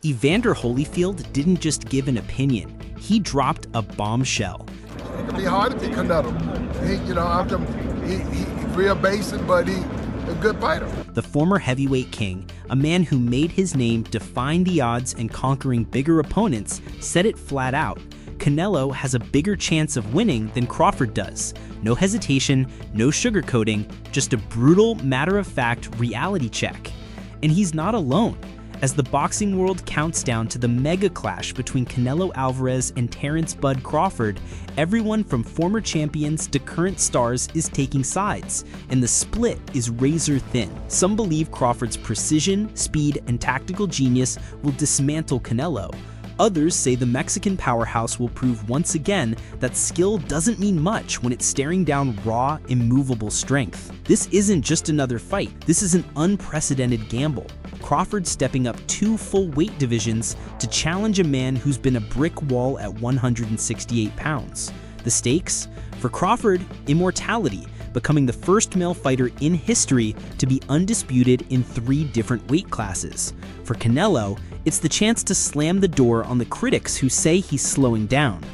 Evander Holyfield didn't just give an opinion, he dropped a bombshell. It can be hard to beat Canelo. He's real basic, but he's a good fighter. The former heavyweight king, a man who made his name defying the odds and conquering bigger opponents, said it flat out. Canelo has a bigger chance of winning than Crawford does. No hesitation, no sugarcoating, just a brutal, matter-of-fact reality check. And he's not alone. As the boxing world counts down to the mega clash between Canelo Alvarez and Terence "Bud" Crawford, everyone from former champions to current stars is taking sides, and the split is razor thin. Some believe Crawford's precision, speed, and tactical genius will dismantle Canelo. Others say the Mexican powerhouse will prove once again that skill doesn't mean much when it's staring down raw, immovable strength. This isn't just another fight, this is an unprecedented gamble. Crawford stepping up 2 full weight divisions to challenge a man who's been a brick wall at 168 pounds. The stakes? For Crawford, immortality, becoming the first male fighter in history to be undisputed in 3 different weight classes. For Canelo, it's the chance to slam the door on the critics who say he's slowing down.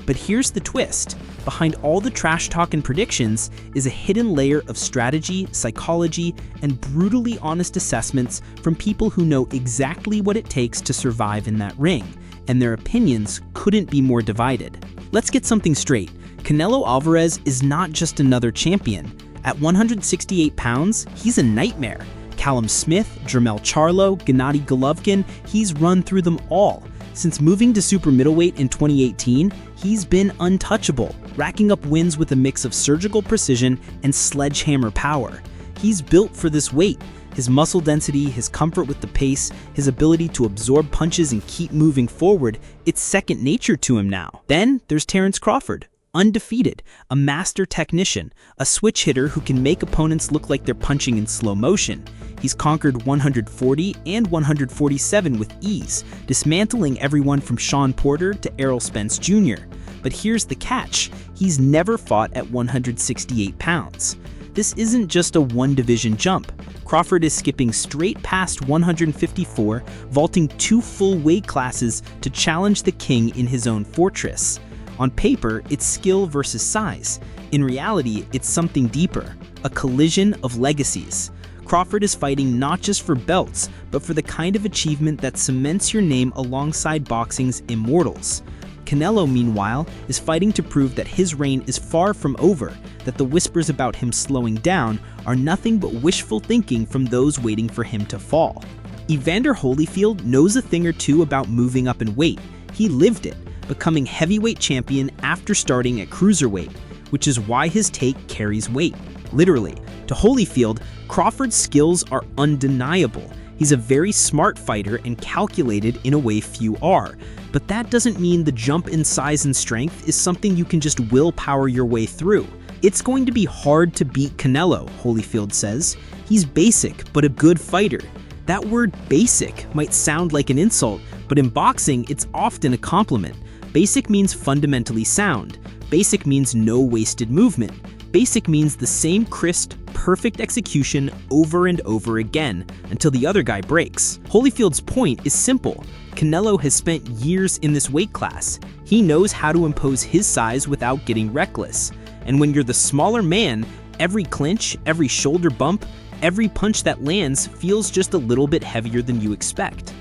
But here's the twist. Behind all the trash talk and predictions is a hidden layer of strategy, psychology, and brutally honest assessments from people who know exactly what it takes to survive in that ring, and their opinions couldn't be more divided. Let's get something straight. Canelo Alvarez is not just another champion. At 168 pounds, he's a nightmare. Callum Smith, Jermell Charlo, Gennady Golovkin, he's run through them all. Since moving to super middleweight in 2018, he's been untouchable, racking up wins with a mix of surgical precision and sledgehammer power. He's built for this weight. His muscle density, his comfort with the pace, his ability to absorb punches and keep moving forward, it's second nature to him now. Then there's Terence Crawford. Undefeated, a master technician, a switch hitter who can make opponents look like they're punching in slow motion. He's conquered 140 and 147 with ease, dismantling everyone from Sean Porter to Errol Spence Jr. But here's the catch, he's never fought at 168 pounds. This isn't just a one-division jump. Crawford is skipping straight past 154, vaulting 2 full weight classes to challenge the king in his own fortress. On paper, it's skill versus size. In reality, it's something deeper, a collision of legacies. Crawford is fighting not just for belts, but for the kind of achievement that cements your name alongside boxing's immortals. Canelo, meanwhile, is fighting to prove that his reign is far from over, that the whispers about him slowing down are nothing but wishful thinking from those waiting for him to fall. Evander Holyfield knows a thing or two about moving up in weight. He lived it, becoming heavyweight champion after starting at cruiserweight, which is why his take carries weight. Literally, to Holyfield, Crawford's skills are undeniable. He's a very smart fighter and calculated in a way few are, but that doesn't mean the jump in size and strength is something you can just willpower your way through. It's going to be hard to beat Canelo, Holyfield says. He's basic, but a good fighter. That word basic might sound like an insult, but in boxing, it's often a compliment. Basic means fundamentally sound. Basic means no wasted movement. Basic means the same crisp, perfect execution over and over again until the other guy breaks. Holyfield's point is simple. Canelo has spent years in this weight class. He knows how to impose his size without getting reckless. And when you're the smaller man, every clinch, every shoulder bump, every punch that lands feels just a little bit heavier than you expect.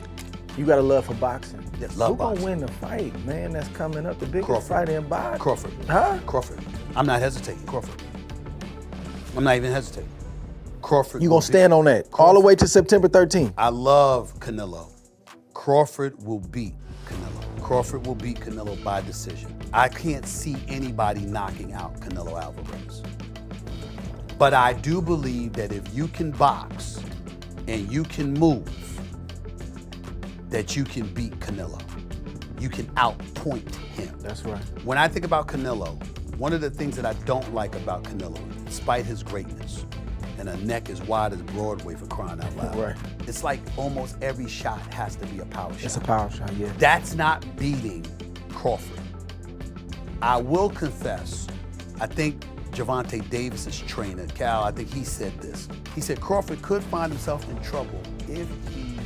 You got a love for boxing. Yeah, love Who boxing. gonna win the fight, man? That's coming up, the biggest Crawford. fight in boxing. Crawford. Huh? Crawford. I'm not hesitating. Crawford. I'm not even hesitating. Crawford. You gonna stand on that all the way to September 13th? I love Canelo. Crawford will beat Canelo. Crawford will beat Canelo by decision. I can't see anybody knocking out Canelo Alvarez. But I do believe that if you can box and you can move, that you can beat Canelo. You can outpoint him. That's right. When I think about Canelo, one of the things that I don't like about Canelo, despite his greatness, and a neck as wide as Broadway for crying out loud, Right. it's like almost every shot has to be a power shot. It's a power shot, yeah. That's not beating Crawford. I will confess, I think Gervonta Davis's trainer, Cal, I think he said this. He said Crawford could find himself in trouble if he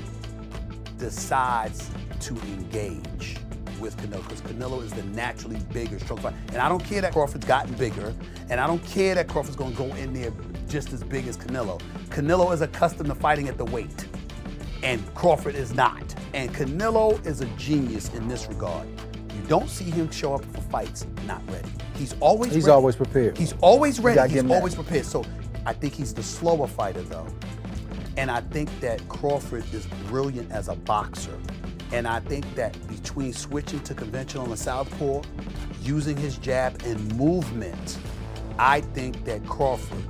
decides to engage with Canelo, because Canelo is the naturally bigger, stronger fighter. And I don't care that Crawford's gotten bigger, and I don't care that Crawford's gonna go in there just as big as Canelo. Canelo is accustomed to fighting at the weight, and Crawford is not. And Canelo is a genius in this regard. You don't see him show up for fights not ready. He's always ready. always prepared. He's always You gotta ready. give He's him always that. prepared. So I think he's the slower fighter, though. And I think that Crawford is brilliant as a boxer. And I think that between switching to conventional and southpaw, using his jab and movement, I think that Crawford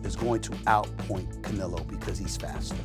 is going to outpoint Canelo because he's faster.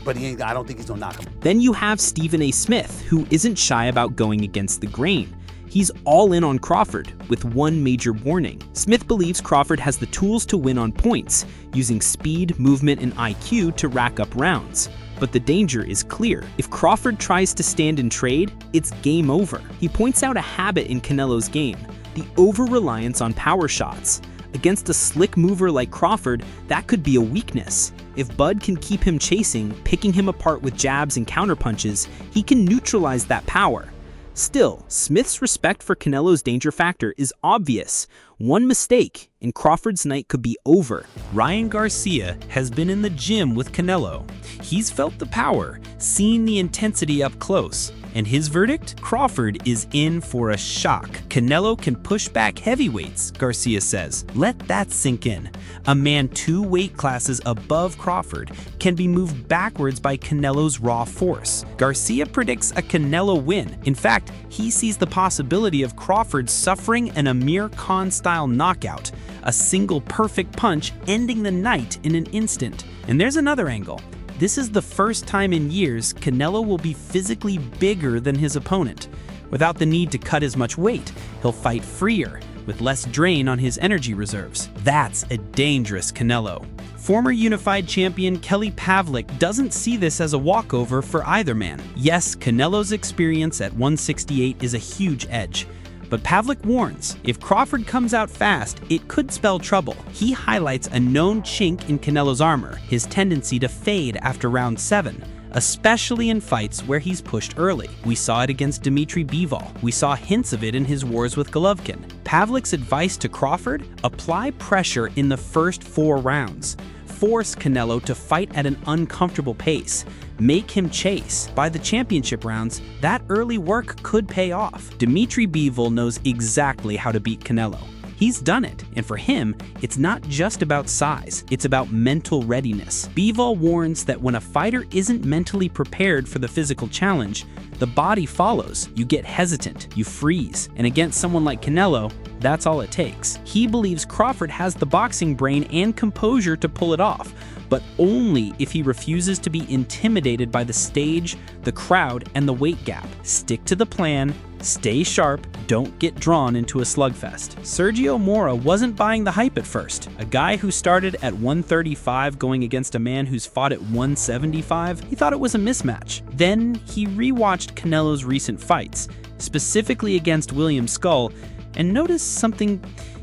But I don't think he's gonna knock him. Then you have Stephen A. Smith, who isn't shy about going against the grain. He's all in on Crawford, with one major warning. Smith believes Crawford has the tools to win on points, using speed, movement, and IQ to rack up rounds. But the danger is clear. If Crawford tries to stand and trade, it's game over. He points out a habit in Canelo's game, the over-reliance on power shots. Against a slick mover like Crawford, that could be a weakness. If Bud can keep him chasing, picking him apart with jabs and counterpunches, he can neutralize that power. Still, Smith's respect for Canelo's danger factor is obvious. One mistake, and Crawford's night could be over. Ryan Garcia has been in the gym with Canelo. He's felt the power, seen the intensity up close. And his verdict? Crawford is in for a shock. Canelo can push back heavyweights, Garcia says. Let that sink in. A man 2 weight classes above Crawford can be moved backwards by Canelo's raw force. Garcia predicts a Canelo win. In fact, he sees the possibility of Crawford suffering an Amir Khan-style knockout, a single perfect punch ending the night in an instant. And there's another angle. This is the first time in years Canelo will be physically bigger than his opponent. Without the need to cut as much weight, he'll fight freer, with less drain on his energy reserves. That's a dangerous Canelo. Former unified champion Kelly Pavlik doesn't see this as a walkover for either man. Yes, Canelo's experience at 168 is a huge edge. But Pavlik warns, if Crawford comes out fast, it could spell trouble. He highlights a known chink in Canelo's armor, his tendency to fade after round 7, especially in fights where he's pushed early. We saw it against Dimitri Bivol. We saw hints of it in his wars with Golovkin. Pavlik's advice to Crawford? Apply pressure in the first 4 rounds. Force Canelo to fight at an uncomfortable pace. Make him chase. By the championship rounds, that early work could pay off. Dimitri Bivol knows exactly how to beat Canelo. He's done it, and for him, it's not just about size, it's about mental readiness. Bivol warns that when a fighter isn't mentally prepared for the physical challenge, the body follows. You get hesitant, you freeze, and against someone like Canelo, that's all it takes. He believes Crawford has the boxing brain and composure to pull it off, but only if he refuses to be intimidated by the stage, the crowd, and the weight gap. Stick to the plan, stay sharp, don't get drawn into a slugfest. Sergio Mora wasn't buying the hype at first. A guy who started at 135 going against a man who's fought at 175, he thought it was a mismatch. Then he rewatched Canelo's recent fights, specifically against William Skull, and noticed something.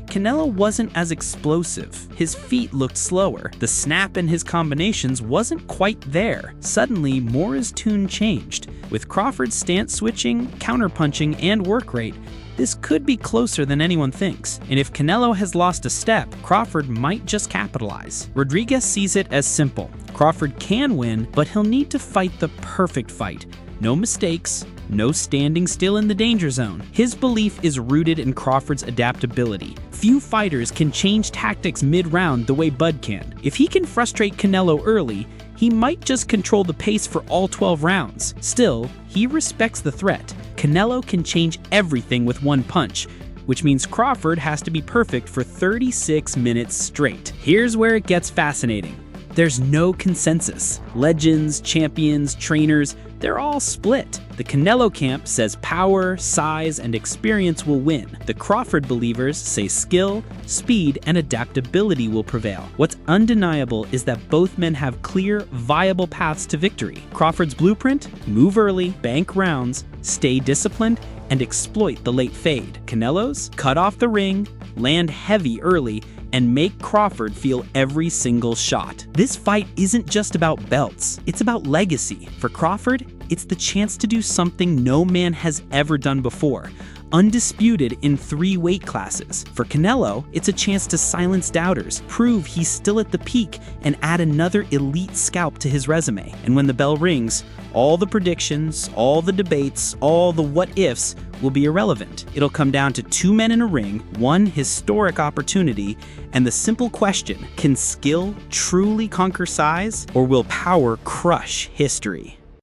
Canelo wasn't as explosive. His feet looked slower. The snap in his combinations wasn't quite there. Suddenly, Mora's tune changed. With Crawford's stance switching, counterpunching, and work rate, this could be closer than anyone thinks. And if Canelo has lost a step, Crawford might just capitalize. Rodriguez sees it as simple. Crawford can win, but he'll need to fight the perfect fight. No mistakes, no standing still in the danger zone. His belief is rooted in Crawford's adaptability. Few fighters can change tactics mid-round the way Bud can. If he can frustrate Canelo early, he might just control the pace for all 12 rounds. Still, he respects the threat. Canelo can change everything with one punch, which means Crawford has to be perfect for 36 minutes straight. Here's where it gets fascinating. There's no consensus. Legends, champions, trainers, they're all split. The Canelo camp says power, size, and experience will win. The Crawford believers say skill, speed, and adaptability will prevail. What's undeniable is that both men have clear, viable paths to victory. Crawford's blueprint? Move early, bank rounds, stay disciplined, and exploit the late fade. Canelo's? Cut off the ring, land heavy early, and make Crawford feel every single shot. This fight isn't just about belts, it's about legacy. For Crawford, it's the chance to do something no man has ever done before, undisputed in 3 weight classes. For Canelo, it's a chance to silence doubters, prove he's still at the peak, and add another elite scalp to his resume. And when the bell rings, all the predictions, all the debates, all the what-ifs will be irrelevant. It'll come down to 2 men in a ring, one historic opportunity, and the simple question, can skill truly conquer size, or will power crush history?